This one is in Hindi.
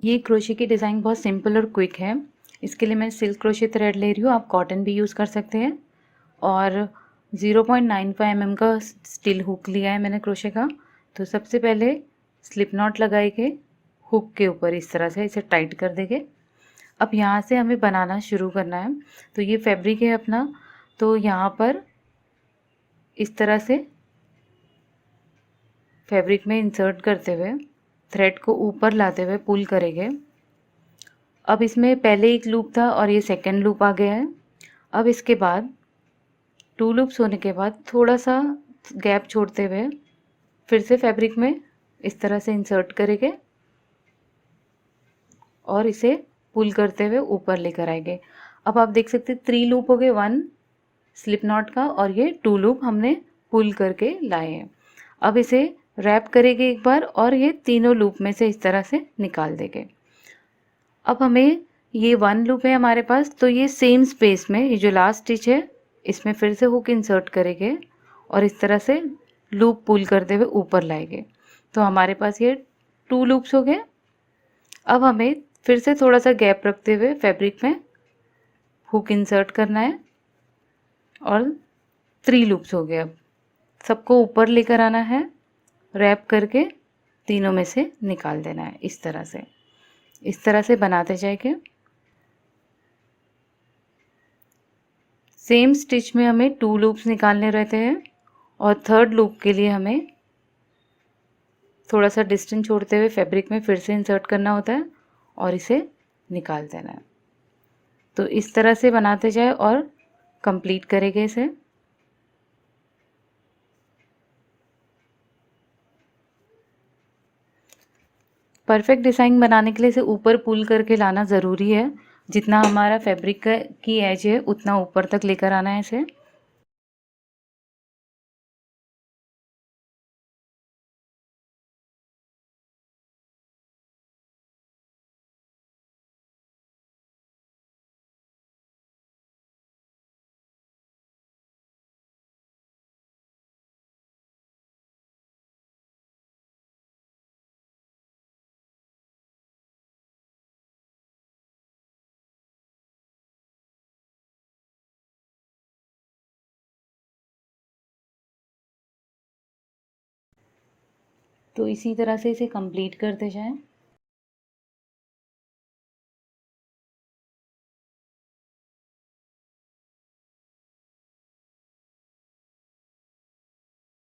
ये क्रोशे की डिज़ाइन बहुत सिंपल और क्विक है। इसके लिए मैं सिल्क क्रोशे थ्रेड ले रही हूँ, आप कॉटन भी यूज़ कर सकते हैं। और 0.95 mm का स्टील हुक लिया है मैंने क्रोशे का। तो सबसे पहले स्लिप नॉट लगाएंगे हुक के ऊपर, इस तरह से इसे टाइट कर देंगे। अब यहाँ से हमें बनाना शुरू करना है। तो ये फैब्रिक है अपना, तो यहाँ पर इस तरह से फैब्रिक में इंसर्ट करते हुए थ्रेड को ऊपर लाते हुए पुल करेंगे। अब इसमें पहले एक लूप था और ये सेकंड लूप आ गया है। अब इसके बाद 2 लूप्स होने के बाद थोड़ा सा गैप छोड़ते हुए फिर से फैब्रिक में इस तरह से इंसर्ट करेंगे और इसे पुल करते हुए ऊपर लेकर आएंगे। अब आप देख सकते हैं 3 लूप हो गए, 1 स्लिप नॉट का, और ये 2 लूप हमने पुल करके लाए हैं। अब इसे रैप करेंगे एक बार और ये तीनों लूप में से इस तरह से निकाल देंगे। अब हमें ये 1 लूप है हमारे पास, तो ये सेम स्पेस में ये जो लास्ट स्टिच है इसमें फिर से हुक इंसर्ट करेंगे और इस तरह से लूप पुल करते हुए ऊपर लाएंगे। तो हमारे पास ये 2 लूप्स हो गए। अब हमें फिर से थोड़ा सा गैप रखते हुए फैब्रिक में हुक इंसर्ट करना है और 3 लूप्स हो गए। अब सबको ऊपर लेकर आना है, रैप करके तीनों में से निकाल देना है इस तरह से बनाते जाएंगे। सेम स्टिच में हमें 2 लूप्स निकालने रहते हैं और थर्ड लूप के लिए हमें थोड़ा सा डिस्टेंस छोड़ते हुए फैब्रिक में फिर से इंसर्ट करना होता है और इसे निकाल देना है। तो इस तरह से बनाते जाए और कंप्लीट करेंगे इसे। परफेक्ट डिज़ाइन बनाने के लिए इसे ऊपर पुल करके लाना ज़रूरी है। जितना हमारा फैब्रिक की एज है उतना ऊपर तक लेकर आना है इसे। तो इसी तरह से इसे कंप्लीट करते जाएं।